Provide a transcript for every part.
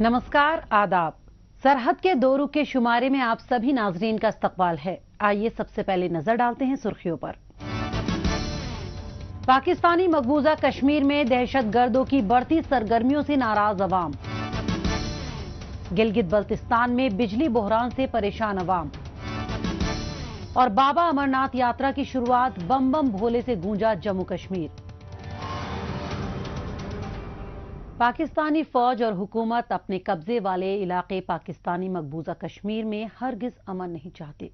नमस्कार, आदाब। सरहद के दो रुख के शुमारे में आप सभी नाजरीन का इस्तकबाल है। आइए सबसे पहले नजर डालते हैं सुर्खियों पर। पाकिस्तानी मकबूजा कश्मीर में दहशतगर्दों की बढ़ती सरगर्मियों से नाराज अवाम। गिलगित बल्तिस्तान में बिजली बहरान से परेशान अवाम। और बाबा अमरनाथ यात्रा की शुरुआत बम बम भोले से गूंजा जम्मू कश्मीर। पाकिस्तानी फौज और हुकूमत अपने कब्जे वाले इलाके पाकिस्तानी मकबूजा कश्मीर में हरगिज अमन नहीं चाहते।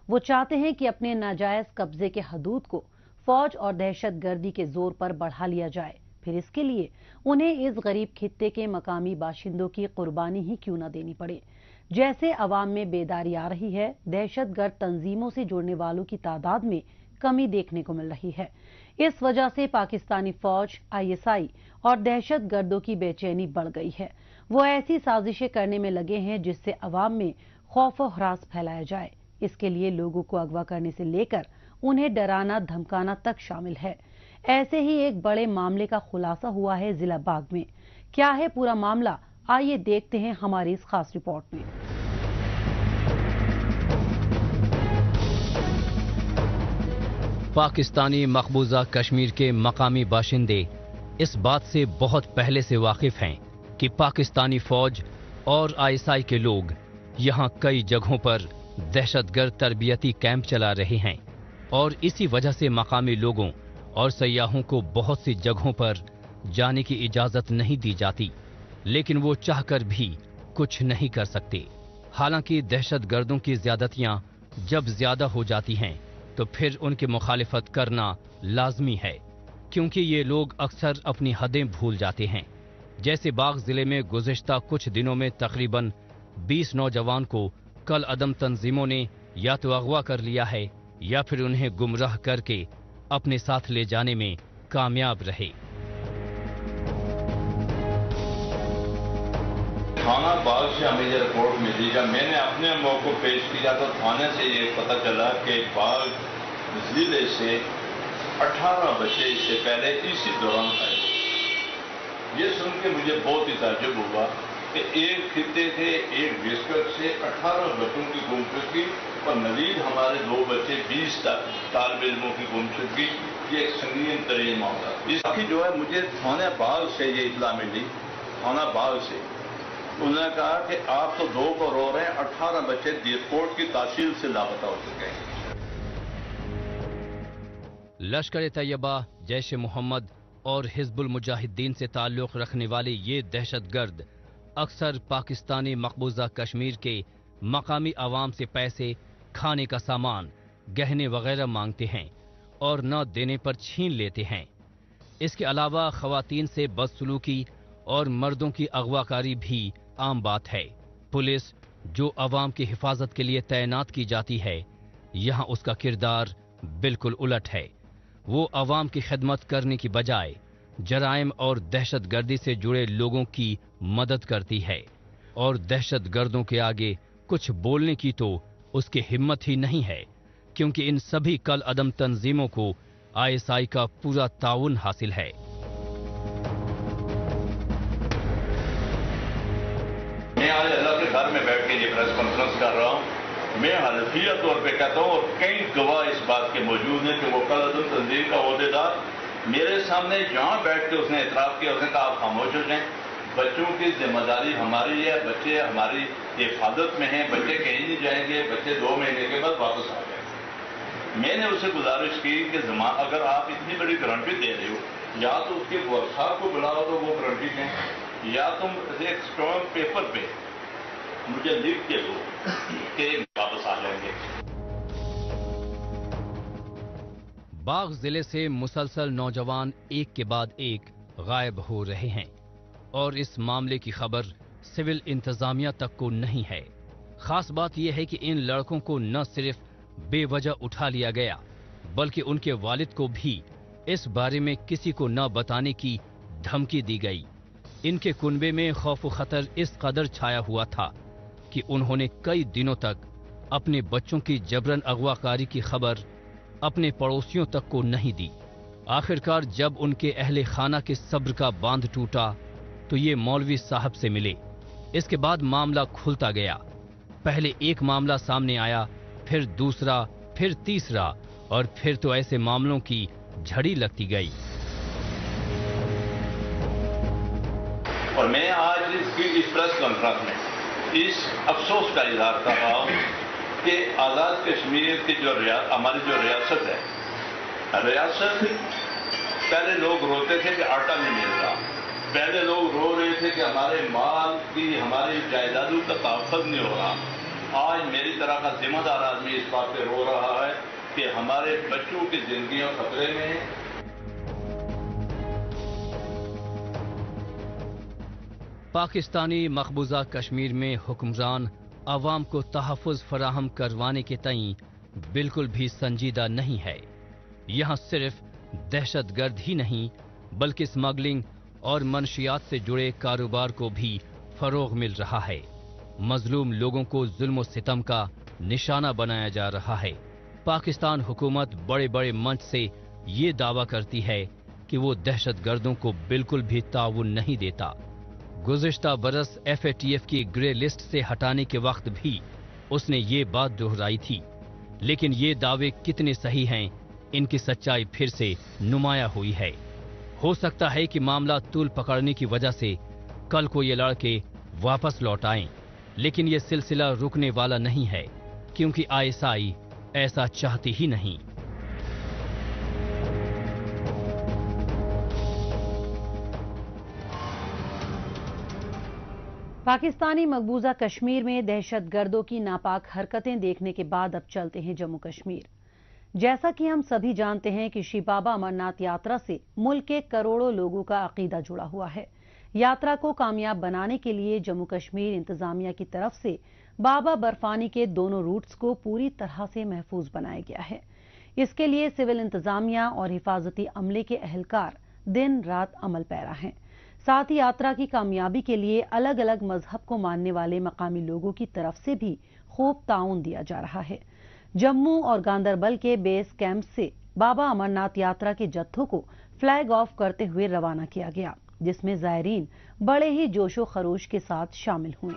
वो चाहते हैं कि अपने नाजायज कब्जे के हदूद को फौज और दहशतगर्दी के जोर पर बढ़ा लिया जाए, फिर इसके लिए उन्हें इस गरीब खित्ते के मकामी बाशिंदों की कुर्बानी ही क्यों न देनी पड़े। जैसे अवाम में बेदारी आ रही है, दहशतगर्द तंजीमों से जुड़ने वालों की तादाद में कमी देखने को मिल रही है। इस वजह से पाकिस्तानी फौज, ISI और दहशतगर्दों की बेचैनी बढ़ गई है। वो ऐसी साजिशें करने में लगे हैं जिससे अवाम में खौफ और हरास फैलाया जाए। इसके लिए लोगों को अगवा करने से लेकर उन्हें डराना धमकाना तक शामिल है। ऐसे ही एक बड़े मामले का खुलासा हुआ है जिला बाग में। क्या है पूरा मामला, आइए देखते हैं हमारी इस खास रिपोर्ट में। पाकिस्तानी मकबूजा कश्मीर के मकामी बाशिंदे इस बात से बहुत पहले से वाकिफ हैं कि पाकिस्तानी फौज और ISI के लोग यहां कई जगहों पर दहशतगर्द तरबियती कैंप चला रहे हैं और इसी वजह से मकामी लोगों और सयाहों को बहुत सी जगहों पर जाने की इजाजत नहीं दी जाती, लेकिन वो चाहकर भी कुछ नहीं कर सकते। हालांकि दहशतगर्दों की ज्यादतियां जब ज्यादा हो जाती हैं तो फिर उनकी मुखालिफत करना लाजमी है, क्योंकि ये लोग अक्सर अपनी हदें भूल जाते हैं। जैसे बाग जिले में गुज़िश्ता कुछ दिनों में तकरीबन 20 नौजवान को कल अदम तंजीमों ने या तो अगवा कर लिया है या फिर उन्हें गुमराह करके अपने साथ ले जाने में कामयाब रहे। थाना बाग से हमें ये रिपोर्ट मिली, जब मैंने अपने मौके को पेश किया तो थाने से ये पता चला कि बाग जिले से 18 बच्चे इससे पहले इसी दौरान आए। ये सुन के मुझे बहुत ही ताज्जुब हुआ कि एक खित्ते से एक डिस्ट्रिक्ट से 18 बच्चों की गुमशुदगी और नजीद हमारे 2 बच्चे 20 तालिब इल्मों की गुमशुदगी, ये एक संगीन तरीन मामला। इसकी जो है मुझे थाना बाग से ये इतला मिली, थाना बाग से उन्होंने कहा कि आप तो 2 को रो रहे हैं, 18 बच्चे देरकोट की तहसील से लापता हो चुके हैं। लश्कर-ए-तैयबा, जैश-ए-मोहम्मद और हिजबुल मुजाहिदीन से ताल्लुक रखने वाले ये दहशतगर्द अक्सर पाकिस्तानी मकबूजा कश्मीर के मकामी आवाम से पैसे, खाने का सामान, गहने वगैरह मांगते हैं और न देने पर छीन लेते हैं। इसके अलावा खवातीन से बदसलूकी और मर्दों की अगवाकारी भी आम बात है। पुलिस जो अवाम की हिफाजत के लिए तैनात की जाती है, यहाँ उसका किरदार बिल्कुल उलट है। वो अवाम की खिदमत करने की बजाय जराइम और दहशतगर्दी से जुड़े लोगों की मदद करती है और दहशतगर्दों के आगे कुछ बोलने की तो उसकी हिम्मत ही नहीं है, क्योंकि इन सभी कल अदम तंजीमों को ISI का पूरा ताउन हासिल है। मैं आज अल्लाह के घर में बैठ के ये प्रेस कॉन्फ्रेंस कर रहा हूँ। मैं हल्फिया तौर पे कहता हूँ और कई गवाह इस बात के मौजूद हैं कि वो कल अदम तंजीम का ओहदेदार मेरे सामने जहाँ बैठ के उसने इतराफ़ किया, उसने कहा आप खामोश हो जाएं, बच्चों की जिम्मेदारी हमारी है, बच्चे हमारी हिफाजत में हैं, बच्चे कहीं नहीं जाएंगे, बच्चे 2 महीने के बाद वापस आ जाएंगे। मैंने उससे गुजारिश की कि अगर आप इतनी बड़ी गारंटी दे रहे हो, या तो उसके वर्षा को बुलाओ तो वो गारंटी दें, या तुम एक स्ट्रॉन्ग पेपर पे मुझे लिख के दो कि वापस आ जाएंगे। बाग जिले से मुसलसल नौजवान एक के बाद एक गायब हो रहे हैं और इस मामले की खबर सिविल इंतजामिया तक को नहीं है। खास बात यह है कि इन लड़कों को न सिर्फ बेवजह उठा लिया गया, बल्कि उनके वालिद को भी इस बारे में किसी को न बताने की धमकी दी गई। इनके कुनबे में खौफ व खतर इस कदर छाया हुआ था कि उन्होंने कई दिनों तक अपने बच्चों की जबरन अगवाकारी की खबर अपने पड़ोसियों तक को नहीं दी। आखिरकार जब उनके अहले खाना के सब्र का बांध टूटा तो ये मौलवी साहब से मिले इसके बाद मामला खुलता गया। पहले एक मामला सामने आया, फिर दूसरा, फिर तीसरा, और फिर तो ऐसे मामलों की झड़ी लगती गई। और मैं आज इस प्रेस कॉन्फ्रेंस में इस अफसोस का इजहार कर रहा हूँ कि आज़ाद कश्मीर की हमारी जो रियासत है, रियासत पहले लोग रोते थे कि आटा नहीं मिल रहा, पहले लोग रो रहे थे कि हमारे माल की, हमारी जायदादों का तहफ़्फ़ुज़ नहीं हो रहा। आज मेरी तरह का जिम्मेदार आदमी इस बात पे रो रहा है कि हमारे बच्चों की जिंदगियां खतरे में हैं। पाकिस्तानी मकबूजा कश्मीर में हुक्मरान अवाम को तहफ़्फ़ुज़ फराहम करवाने के तईं बिल्कुल भी संजीदा नहीं है। यहाँ सिर्फ दहशतगर्द ही नहीं बल्कि स्मगलिंग और मनशियात से जुड़े कारोबार को भी फरोग मिल रहा है। मजलूम लोगों को जुल्म सितम का निशाना बनाया जा रहा है। पाकिस्तान हुकूमत बड़े बड़े मंच से ये दावा करती है कि वो दहशतगर्दों को बिल्कुल भी ताउन नहीं देता। गुज़िश्ता बरस FATF की ग्रे लिस्ट से हटाने के वक्त भी उसने ये बात दोहराई थी, लेकिन ये दावे कितने सही हैं, इनकी सच्चाई फिर से नुमाया हुई है। हो सकता है कि मामला तूल पकड़ने की वजह से कल को ये लड़के वापस लौट आएं, लेकिन ये सिलसिला रुकने वाला नहीं है, क्योंकि ISI ऐसा चाहती ही नहीं। पाकिस्तानी मकबूजा कश्मीर में दहशतगर्दों की नापाक हरकतें देखने के बाद अब चलते हैं जम्मू कश्मीर। जैसा कि हम सभी जानते हैं कि श्री बाबा अमरनाथ यात्रा से मुल्क के करोड़ों लोगों का अकीदा जुड़ा हुआ है। यात्रा को कामयाब बनाने के लिए जम्मू कश्मीर इंतजामिया की तरफ से बाबा बर्फानी के दोनों रूट्स को पूरी तरह से महफूज बनाया गया है। इसके लिए सिविल इंतजामिया और हिफाजती अमले के अहलकार दिन रात अमल पैरा हैं। साथ ही यात्रा की कामयाबी के लिए अलग अलग मजहब को मानने वाले मकामी लोगों की तरफ से भी खूब ताउन दिया जा रहा है। जम्मू और गांदरबल के बेस कैंप से बाबा अमरनाथ यात्रा के जत्थों को फ्लैग ऑफ करते हुए रवाना किया गया, जिसमें ज़ायरीन बड़े ही जोशो खरोश के साथ शामिल हुए।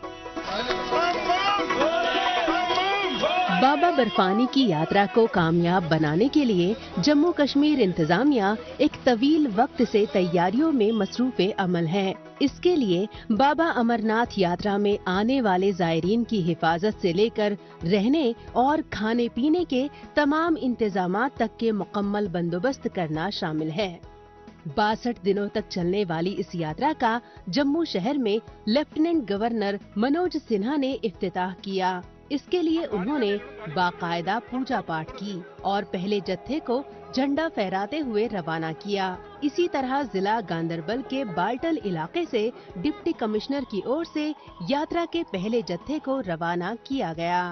बाबा बर्फानी की यात्रा को कामयाब बनाने के लिए जम्मू कश्मीर इंतजामिया एक तवील वक्त से तैयारियों में मसरूफ़े अमल है। इसके लिए बाबा अमरनाथ यात्रा में आने वाले ज़ायरीन की हिफाजत से लेकर रहने और खाने पीने के तमाम इंतजामात तक के मुकम्मल बंदोबस्त करना शामिल है। 62 दिनों तक चलने वाली इस यात्रा का जम्मू शहर में लेफ्टिनेंट गवर्नर मनोज सिन्हा ने इफ्तिताह किया। इसके लिए उन्होंने बाकायदा पूजा पाठ की और पहले जत्थे को झंडा फहराते हुए रवाना किया। इसी तरह जिला गांदरबल के बाल्टल इलाके से डिप्टी कमिश्नर की ओर से यात्रा के पहले जत्थे को रवाना किया गया।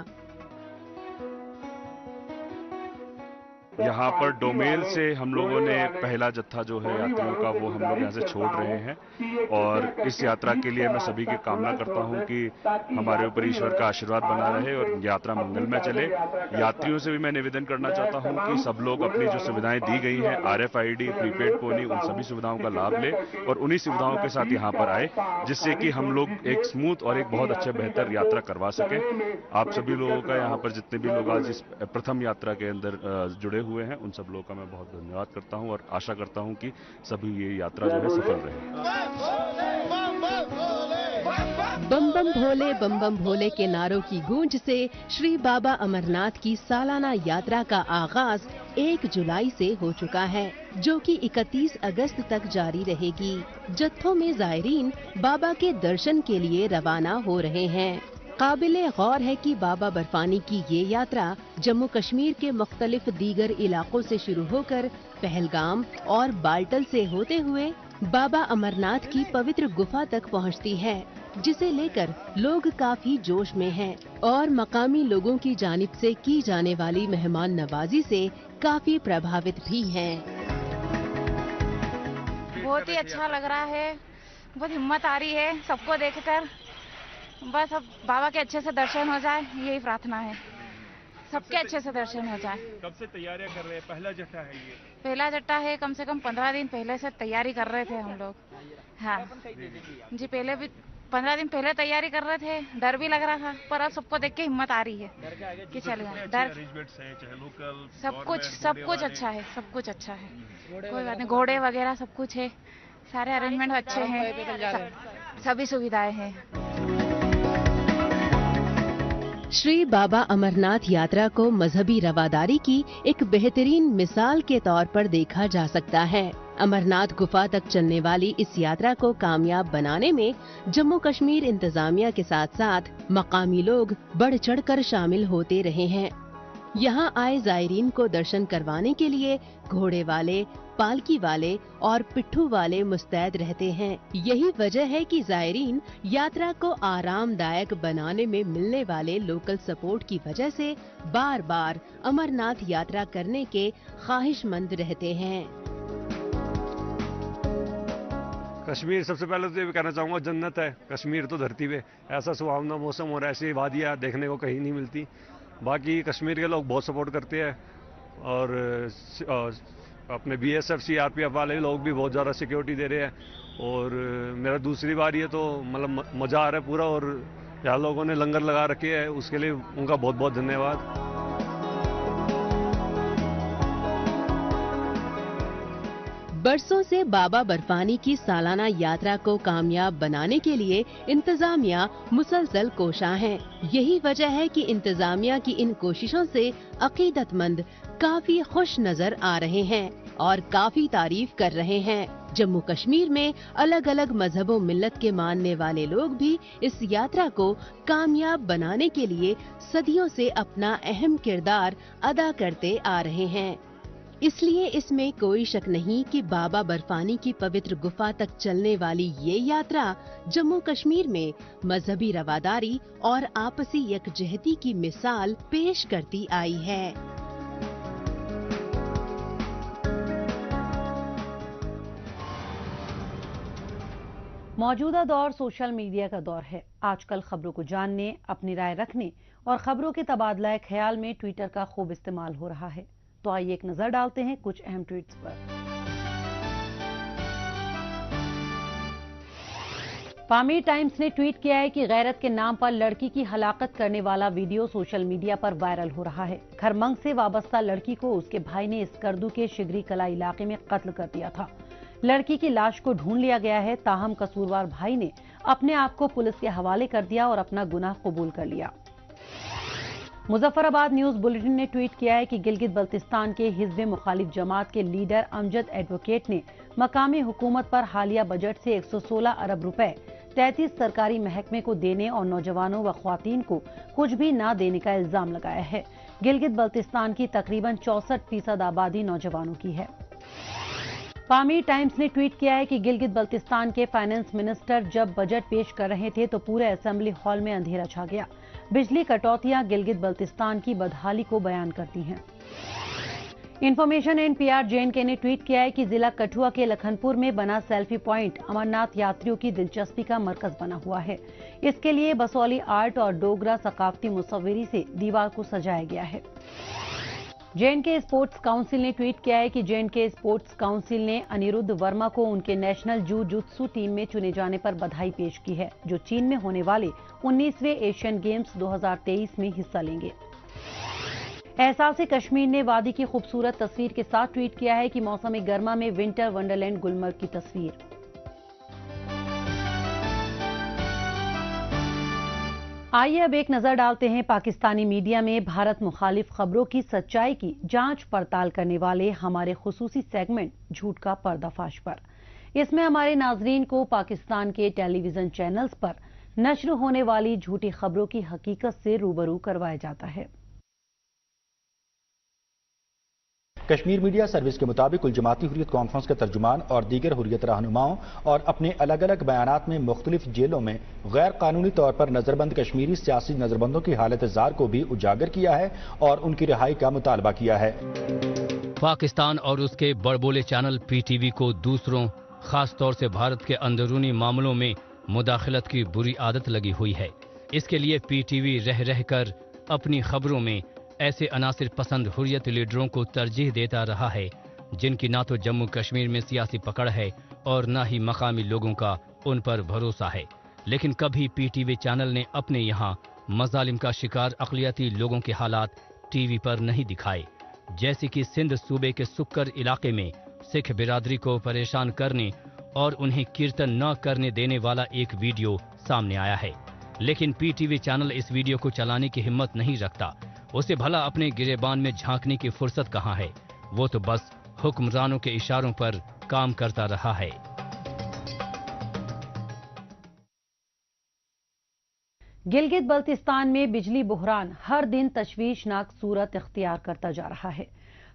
यहाँ पर डोमेल से हम लोगों ने पहला जत्था जो है यात्रियों का वो हम लोग यहाँ से छोड़ रहे हैं और इस यात्रा के लिए मैं सभी की कामना करता हूँ कि हमारे ऊपर ईश्वर का आशीर्वाद बना रहे और यात्रा मंगलमय चले। यात्रियों से भी मैं निवेदन करना चाहता हूँ कि सब लोग अपनी जो सुविधाएं दी गई हैं RFID, प्रीपेड पोनी, उन सभी सुविधाओं का लाभ ले और उन्हीं सुविधाओं के साथ यहाँ पर आए, जिससे कि हम लोग एक स्मूथ और एक बहुत अच्छे बेहतर यात्रा करवा सके। आप सभी लोगों का यहाँ पर जितने भी लोग आज इस प्रथम यात्रा के अंदर जुड़े हुए हैं उन सब लोगों का मैं बहुत धन्यवाद करता हूं और आशा करता हूं कि सभी ये यात्रा जो है सफल रहे। बम बम भोले के नारों की गूंज से श्री बाबा अमरनाथ की सालाना यात्रा का आगाज 1 जुलाई से हो चुका है, जो कि 31 अगस्त तक जारी रहेगी। जत्थों में ज़ायरीन बाबा के दर्शन के लिए रवाना हो रहे हैं। काबिले गौर है कि बाबा बर्फानी की ये यात्रा जम्मू कश्मीर के मुख्तलिफ दीगर इलाकों से शुरू होकर पहलगाम और बाल्टल से होते हुए बाबा अमरनाथ की पवित्र गुफा तक पहुंचती है, जिसे लेकर लोग काफी जोश में हैं और मकामी लोगों की जानिब से की जाने वाली मेहमान नवाजी से काफी प्रभावित भी हैं। बहुत ही अच्छा लग रहा है, बहुत हिम्मत आ रही है सबको देखकर। बस अब बाबा के अच्छे से दर्शन हो जाए, यही प्रार्थना है, सबके अच्छे से दर्शन हो जाए। कब से तैयारियां कर रहे हैं? पहला जत्था है ये? पहला जट्टा है, कम से कम 15 दिन पहले से तैयारी कर रहे थे हम लोग। हाँ जी, पहले भी 15 दिन पहले तैयारी कर रहे थे, डर भी लग रहा था, पर अब सबको देख के हिम्मत आ रही है कि चल गए। डर सब कुछ अच्छा है, सब कुछ अच्छा है, कोई बात नहीं। घोड़े वगैरह सब कुछ है, सारे अरेंजमेंट अच्छे हैं, सभी सुविधाएं हैं। श्री बाबा अमरनाथ यात्रा को मजहबी रवादारी की एक बेहतरीन मिसाल के तौर पर देखा जा सकता है। अमरनाथ गुफा तक चलने वाली इस यात्रा को कामयाब बनाने में जम्मू कश्मीर इंतजामिया के साथ साथ मकामी लोग बढ़ चढ़कर शामिल होते रहे हैं। यहाँ आए जायरीन को दर्शन करवाने के लिए घोड़े वाले, पालकी वाले और पिट्ठू वाले मुस्तैद रहते हैं। यही वजह है कि जायरीन यात्रा को आरामदायक बनाने में मिलने वाले लोकल सपोर्ट की वजह से बार बार अमरनाथ यात्रा करने के ख्वाहिशमंद रहते हैं। कश्मीर सबसे पहले तो ये कहना चाहूँगा, जन्नत है कश्मीर तो धरती पे। ऐसा सुहावना मौसम और ऐसी वादियाँ देखने को कहीं नहीं मिलती। बाकी कश्मीर के लोग बहुत सपोर्ट करते हैं और अपने BSF CRPF वाले लोग भी बहुत ज़्यादा सिक्योरिटी दे रहे हैं। और मेरा दूसरी बार ये तो मतलब मज़ा आ रहा है पूरा, और यहाँ लोगों ने लंगर लगा रखे हैं, उसके लिए उनका बहुत बहुत धन्यवाद। बरसों से बाबा बर्फानी की सालाना यात्रा को कामयाब बनाने के लिए इंतजामिया मुसलसल कोशां है। यही वजह है कि इंतजामिया की इन कोशिशों से अकीदतमंद काफी खुश नजर आ रहे हैं और काफी तारीफ कर रहे हैं। जम्मू कश्मीर में अलग अलग मजहबों मिल्लत के मानने वाले लोग भी इस यात्रा को कामयाब बनाने के लिए सदियों से अपना अहम किरदार अदा करते आ रहे हैं। इसलिए इसमें कोई शक नहीं कि बाबा बर्फानी की पवित्र गुफा तक चलने वाली ये यात्रा जम्मू कश्मीर में मजहबी रवादारी और आपसी यकजहती की मिसाल पेश करती आई है। मौजूदा दौर सोशल मीडिया का दौर है। आजकल खबरों को जानने, अपनी राय रखने और खबरों के तबादला ख्याल में ट्विटर का खूब इस्तेमाल हो रहा है। तो आइए एक नजर डालते हैं कुछ अहम ट्वीट्स पर। पामीर टाइम्स ने ट्वीट किया है कि गैरत के नाम पर लड़की की हलाकत करने वाला वीडियो सोशल मीडिया पर वायरल हो रहा है। खरमंग से वाबस्ता लड़की को उसके भाई ने स्कर्दू के शिगरी कला इलाके में कत्ल कर दिया था। लड़की की लाश को ढूंढ लिया गया है, ताहम कसूरवार भाई ने अपने आप को पुलिस के हवाले कर दिया और अपना गुनाह कबूल कर लिया। मुजफ्फराबाद न्यूज बुलेटिन ने ट्वीट किया है कि गिलगित बल्तिस्तान के हिज़्ब मुखालिफ जमात के लीडर अमजद एडवोकेट ने मकामी हुकूमत पर हालिया बजट से 116 अरब रुपए 33 सरकारी महकमे को देने और नौजवानों व ख्वातीन को कुछ भी न देने का इल्जाम लगाया है। गिलगित बल्तिस्तान की तकरीबन 64% आबादी नौजवानों की है। पामीर टाइम्स ने ट्वीट किया है कि गिलगित बल्तिस्तान के फाइनेंस मिनिस्टर जब बजट पेश कर रहे थे तो पूरे असेंबली हॉल में अंधेरा छा गया। बिजली कटौतियां गिलगित बल्तिस्तान की बदहाली को बयान करती हैं। इंफॉर्मेशन NPR JNK ने ट्वीट किया है कि जिला कठुआ के लखनपुर में बना सेल्फी पॉइंट अमरनाथ यात्रियों की दिलचस्पी का मरकज बना हुआ है। इसके लिए बसौली आर्ट और डोगरा सकाफती मुसव्विरी से दीवार को सजाया गया है। JNK स्पोर्ट्स काउंसिल ने ट्वीट किया है कि JNK स्पोर्ट्स काउंसिल ने अनिरुद्ध वर्मा को उनके नेशनल जूजुत्सु टीम में चुने जाने पर बधाई पेश की है, जो चीन में होने वाले 19वें एशियन गेम्स 2023 में हिस्सा लेंगे। एहसास कश्मीर ने वादी की खूबसूरत तस्वीर के साथ ट्वीट किया है कि मौसम गर्मा में विंटर वंडरलैंड गुलमर्ग की तस्वीर। आइए अब एक नजर डालते हैं पाकिस्तानी मीडिया में भारत मुखालिफ खबरों की सच्चाई की जांच पड़ताल करने वाले हमारे खुसूसी सेगमेंट झूठ का पर्दाफाश पर। इसमें हमारे नाजरीन को पाकिस्तान के टेलीविजन चैनल्स पर नश्र होने वाली झूठी खबरों की हकीकत से रूबरू करवाया जाता है। कश्मीर मीडिया सर्विस के मुताबिक कुल जमाती हुर्रियत कॉन्फ्रेंस के तर्जुमान और दीगर हुर्रियत रहनुमाओं और अपने अलग अलग बयानात में मुख्तलिफ जेलों में गैर कानूनी तौर पर नजरबंद कश्मीरी सियासी नजरबंदों की हालत जार को भी उजागर किया है और उनकी रिहाई का मुतालबा किया है। पाकिस्तान और उसके बड़बोले चैनल PTV को दूसरों, खास तौर से भारत के अंदरूनी मामलों में मुदाखलत की बुरी आदत लगी हुई है। इसके लिए PTV रह रहकर अपनी खबरों में ऐसे अनासिर पसंद हुर्रियत लीडरों को तरजीह देता रहा है जिनकी ना तो जम्मू कश्मीर में सियासी पकड़ है और ना ही मकामी लोगों का उन पर भरोसा है। लेकिन कभी पीटीवी चैनल ने अपने यहाँ मजालिम का शिकार अक़लियती लोगों के हालात टीवी पर नहीं दिखाए, जैसे कि सिंध सूबे के सुक्कर इलाके में सिख बिरादरी को परेशान करने और उन्हें कीर्तन न करने देने वाला एक वीडियो सामने आया है। लेकिन पीटीवी चैनल इस वीडियो को चलाने की हिम्मत नहीं रखता। उसे भला अपने गिरेबान में झांकने की फुर्सत कहाँ है, वो तो बस हुक्मरानों के इशारों पर काम करता रहा है। गिलगित बल्तिस्तान में बिजली बुहरान हर दिन तशवीशनाक सूरत इख्तियार करता जा रहा है।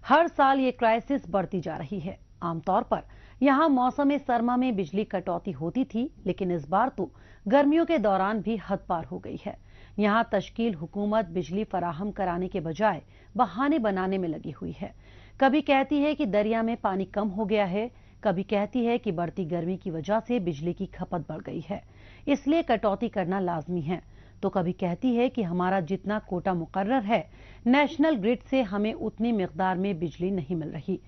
हर साल ये क्राइसिस बढ़ती जा रही है। आमतौर पर यहाँ मौसम सरमा में बिजली कटौती होती थी, लेकिन इस बार तो गर्मियों के दौरान भी हद पार हो गई है। यहाँ तश्कील हुकूमत बिजली फराहम कराने के बजाय बहाने बनाने में लगी हुई है। कभी कहती है कि दरिया में पानी कम हो गया है, कभी कहती है कि बढ़ती गर्मी की वजह से बिजली की खपत बढ़ गई है, इसलिए कटौती करना लाजमी है, तो कभी कहती है कि हमारा जितना कोटा मुकर्रर है नेशनल ग्रिड से हमें उतनी मिकदार में बिजली नहीं मिल रही।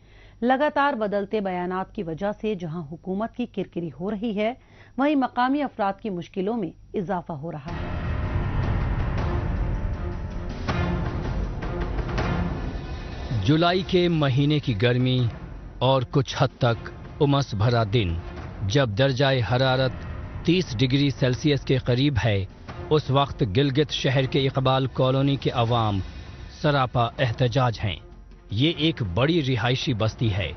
लगातार बदलते बयानात की वजह से जहां हुकूमत की किरकिरी हो रही है, वहीं मकामी अफराद की मुश्किलों में इजाफा हो रहा है। जुलाई के महीने की गर्मी और कुछ हद तक उमस भरा दिन, जब दर्जाए हरारत 30 डिग्री सेल्सियस के करीब है, उस वक्त गिलगित शहर के इकबाल कॉलोनी के अवाम सरापा एहतजाज हैं। ये एक बड़ी रिहायशी बस्ती है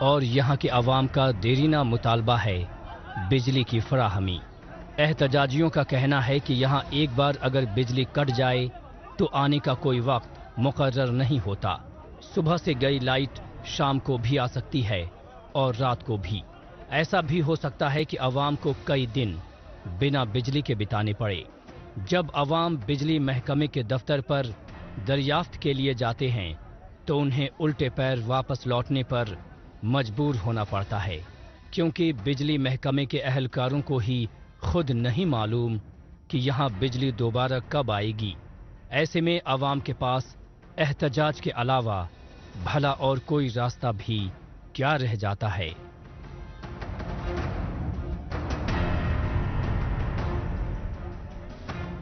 और यहाँ के अवाम का देरीना मुतालबा है बिजली की फराहमी। एहतजाजियों का कहना है कि यहाँ एक बार अगर बिजली कट जाए तो आने का कोई वक्त मुकर्रर नहीं होता। सुबह से गई लाइट शाम को भी आ सकती है और रात को भी। ऐसा भी हो सकता है कि अवाम को कई दिन बिना बिजली के बिताने पड़े। जब अवाम बिजली महकमे के दफ्तर पर दरियाफ्त के लिए जाते हैं तो उन्हें उल्टे पैर वापस लौटने पर मजबूर होना पड़ता है, क्योंकि बिजली महकमे के अहलकारों को ही खुद नहीं मालूम कि यहाँ बिजली दोबारा कब आएगी। ऐसे में अवाम के पास एहतजाज के अलावा भला और कोई रास्ता भी क्या रह जाता है।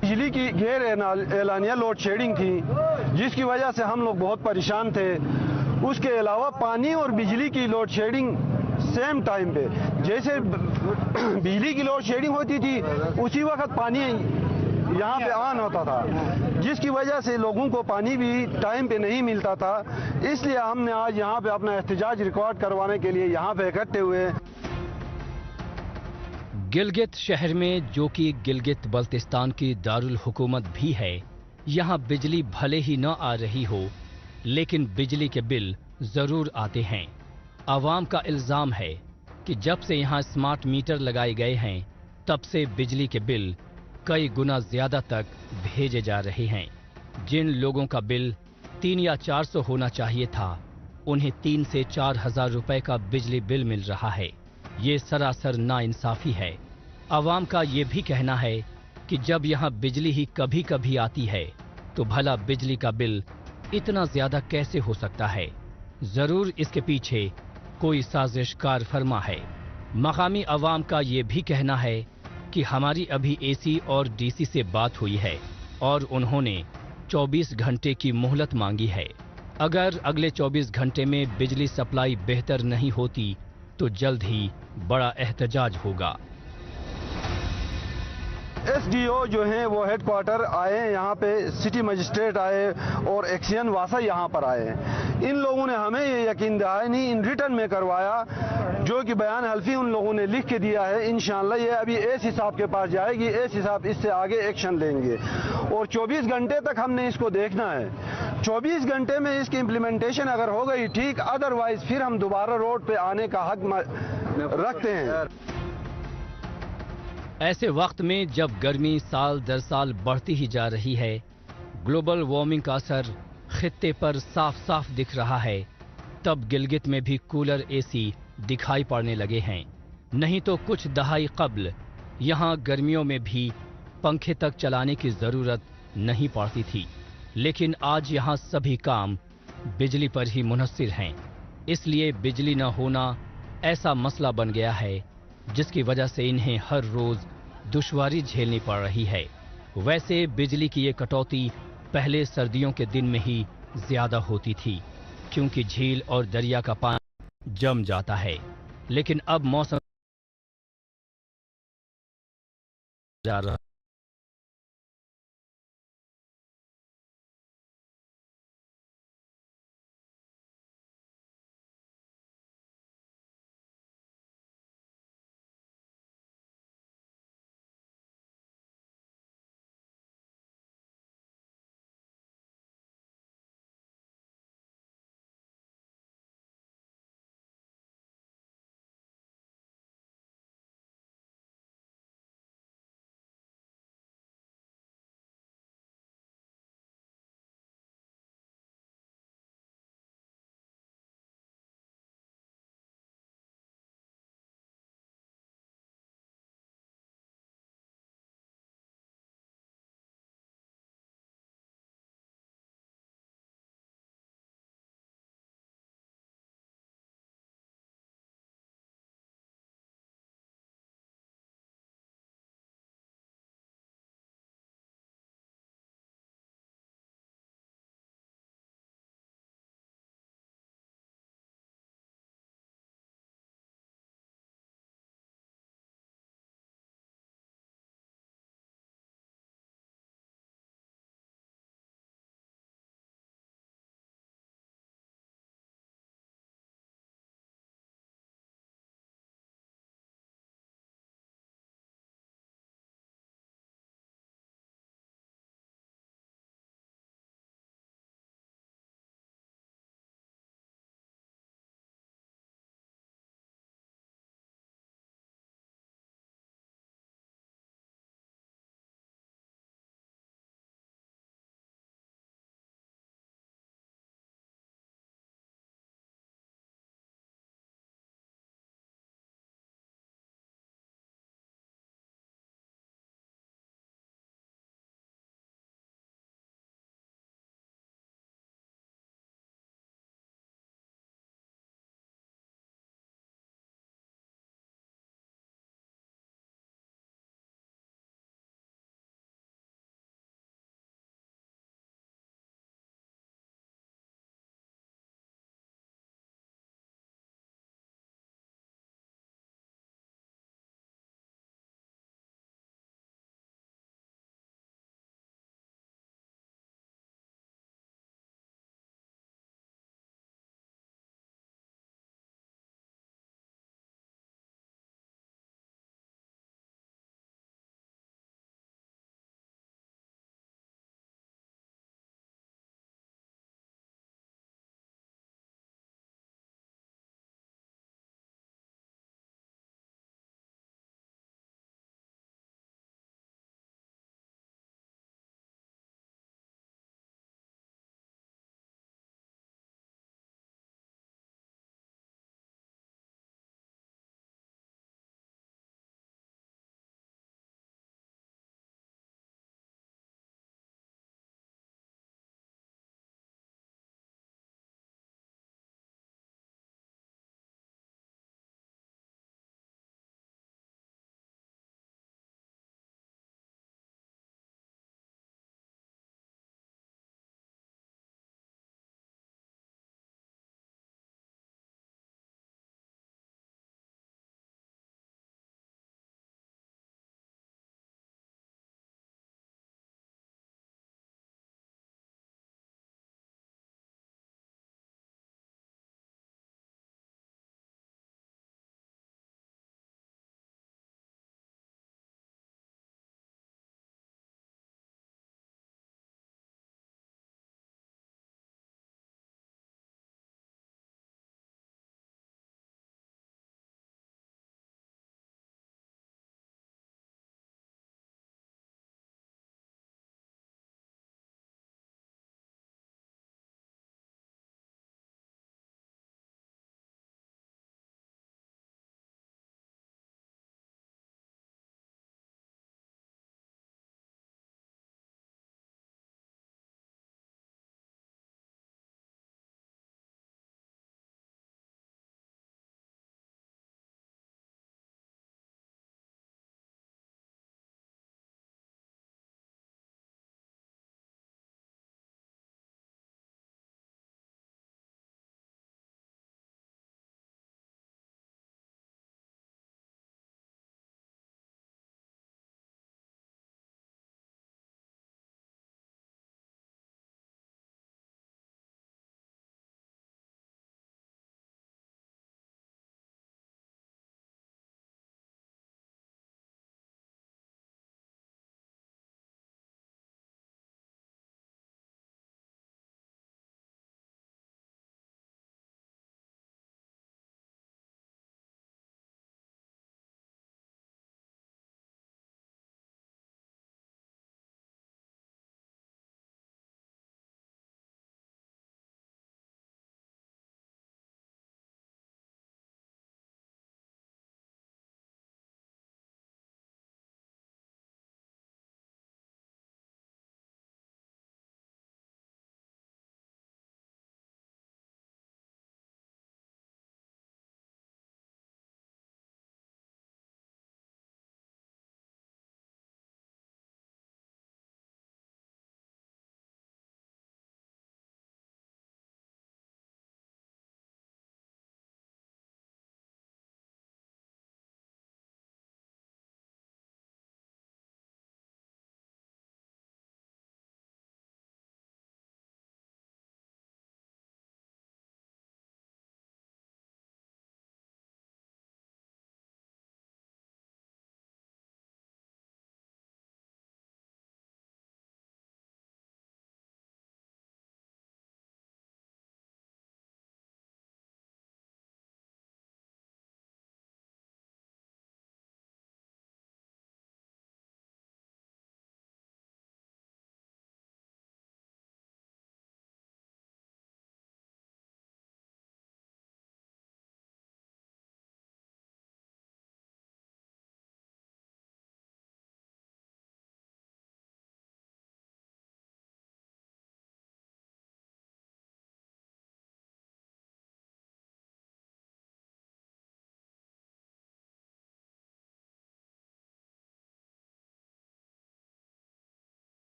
बिजली की गैर एलानिया लोड शेडिंग थी, जिसकी वजह से हम लोग बहुत परेशान थे। उसके अलावा पानी और बिजली की लोड शेडिंग सेम टाइम पे, जैसे बिजली की लोड शेडिंग होती थी उसी वक्त पानी यहाँ पे ऑन होता था, जिसकी वजह से लोगों को पानी भी टाइम पे नहीं मिलता था। इसलिए हमने आज यहाँ पे अपना एहतजाज रिकॉर्ड करवाने के लिए यहाँ पे इकट्ठे हुए। गिलगित शहर में, जो कि गिलगित बल्तिस्तान की दारुल हुकूमत भी है, यहाँ बिजली भले ही न आ रही हो, लेकिन बिजली के बिल जरूर आते हैं। आवाम का इल्जाम है कि जब से यहाँ स्मार्ट मीटर लगाए गए हैं, तब से बिजली के बिल कई गुना ज्यादा तक भेजे जा रहे हैं। जिन लोगों का बिल 3 या 400 होना चाहिए था, उन्हें 3 से 4 हजार रुपए का बिजली बिल मिल रहा है। ये सरासर नाइंसाफी है। आवाम का ये भी कहना है कि जब यहाँ बिजली ही कभी कभी आती है, तो भला बिजली का बिल इतना ज्यादा कैसे हो सकता है। जरूर इसके पीछे कोई साजिश कार फरमा है। मकामी अवाम का ये भी कहना है कि हमारी अभी एसी और डीसी से बात हुई है और उन्होंने 24 घंटे की मोहलत मांगी है। अगर अगले 24 घंटे में बिजली सप्लाई बेहतर नहीं होती तो जल्द ही बड़ा एहतजाज होगा। एसडीओ जो हैं वो हेडक्वार्टर आए, यहाँ पे सिटी मजिस्ट्रेट आए और एक्सियन वासा यहाँ पर आए। इन लोगों ने हमें ये यकीन दहानी इन रिटर्न में करवाया, जो कि बयान हल्फी उन लोगों ने लिख के दिया है। इंशाल्लाह ये अभी एसी साहब के पास जाएगी, एसी साहब इससे आगे एक्शन लेंगे और 24 घंटे तक हमने इसको देखना है। 24 घंटे में इसकी इम्प्लीमेंटेशन अगर हो गई ठीक, अदरवाइज फिर हम दोबारा रोड पे आने का हक रखते हैं। ऐसे वक्त में जब गर्मी साल दर साल बढ़ती ही जा रही है, ग्लोबल वार्मिंग का असर खित्ते पर साफ साफ दिख रहा है, तब गिलगित में भी कूलर एसी दिखाई पड़ने लगे हैं। नहीं तो कुछ दहाई कब्ल यहाँ गर्मियों में भी पंखे तक चलाने की जरूरत नहीं पड़ती थी, लेकिन आज यहाँ सभी काम बिजली पर ही मुनहसिर हैं। इसलिए बिजली न होना ऐसा मसला बन गया है जिसकी वजह से इन्हें हर रोज दुश्वारी झेलनी पड़ रही है। वैसे बिजली की ये कटौती पहले सर्दियों के दिन में ही ज्यादा होती थी, क्योंकि झील और दरिया का पानी जम जाता है। लेकिन अब मौसम जा रहा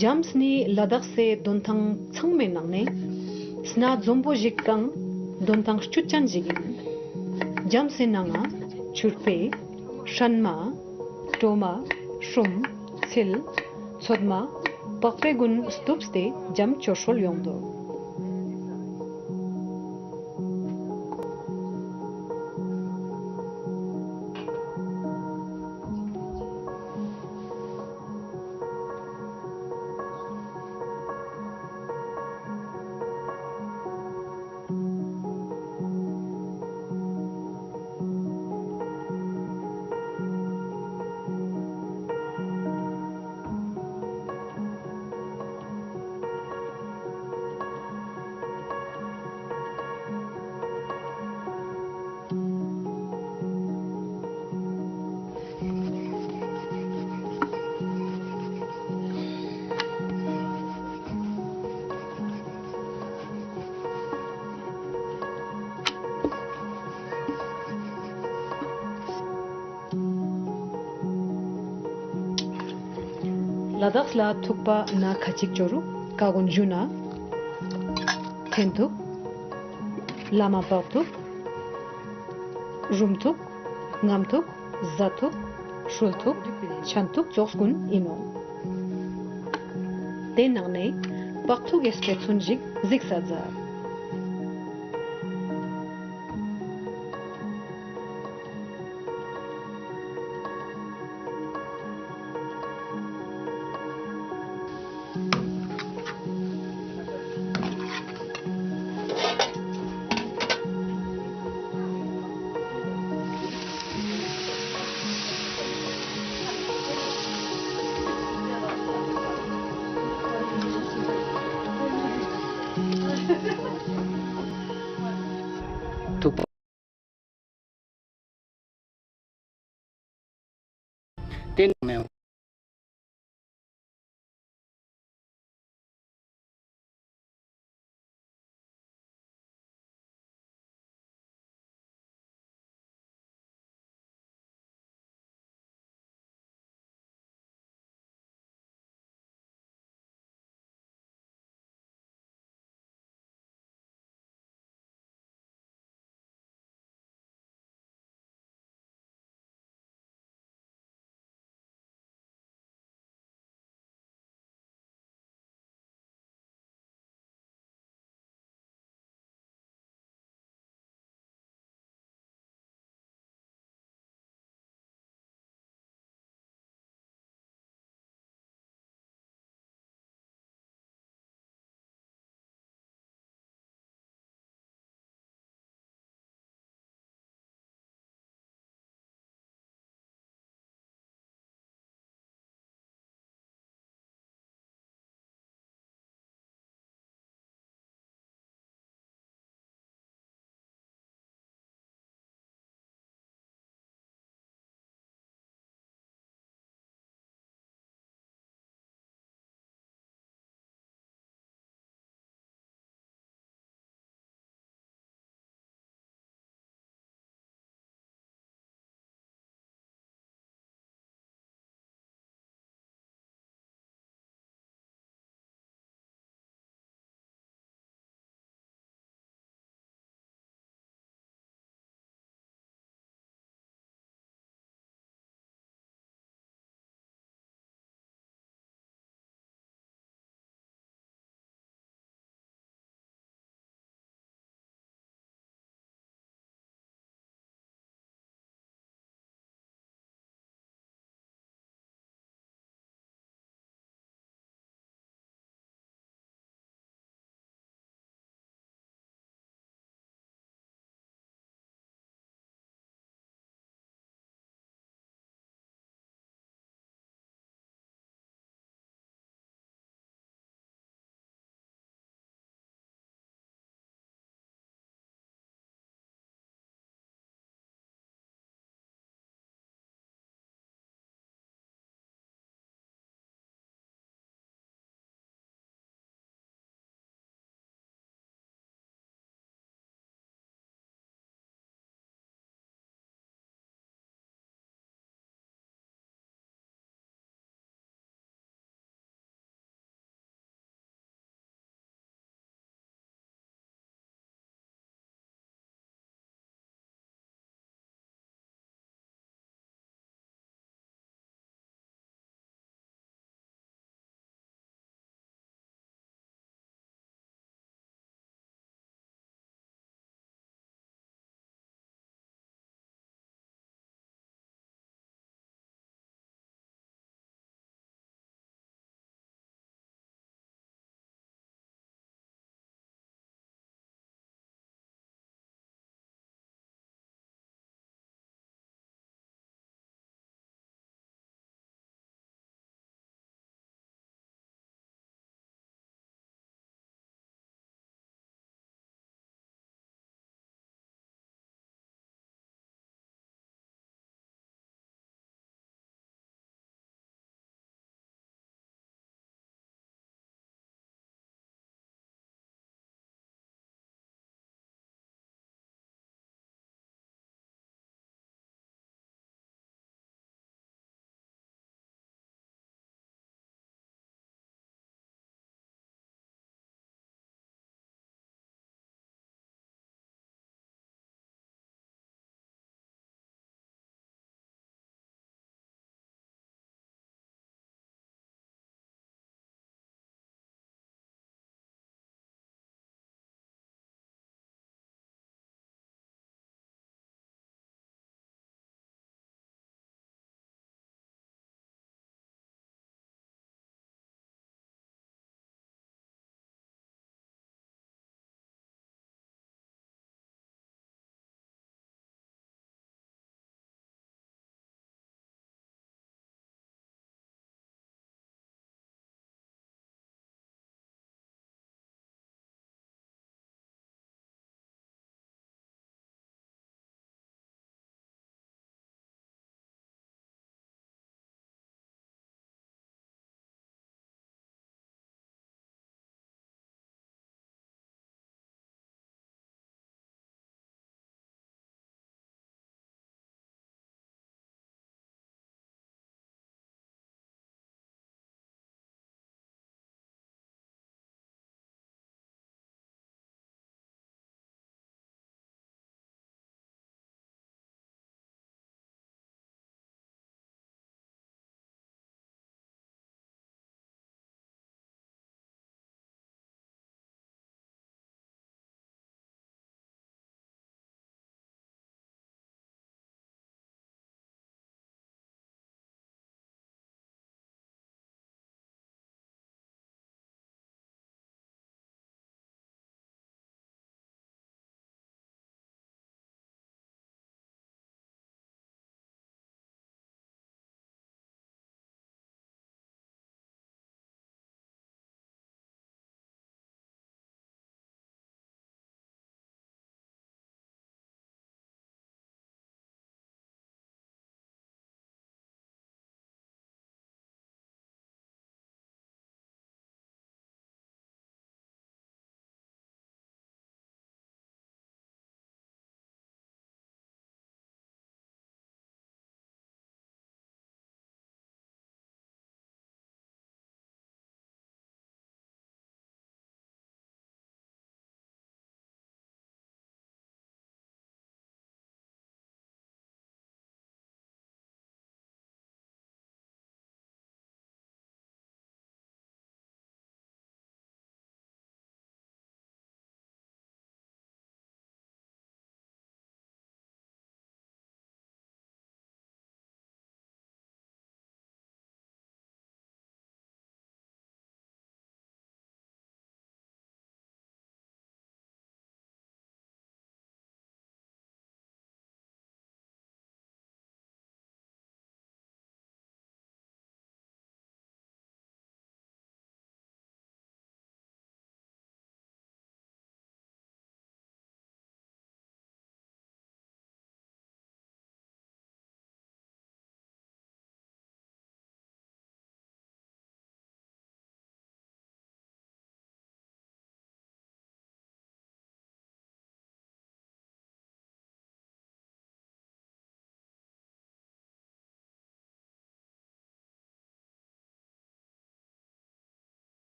Jamsni Ladakh se dontang changme nangne sna zombo jiktang dontang chuchan jigin jamse nanga churpe shanma toma shum sil chodma pakpegun stupste jam choshol yongdo Ladakh la thukpa na khachik choru kagon juna tentuk lama partuk rumtuk ngamtuk zatuk shultuk chantuk joskun ino tenarne partuk espetsunjik ziksadza Tin में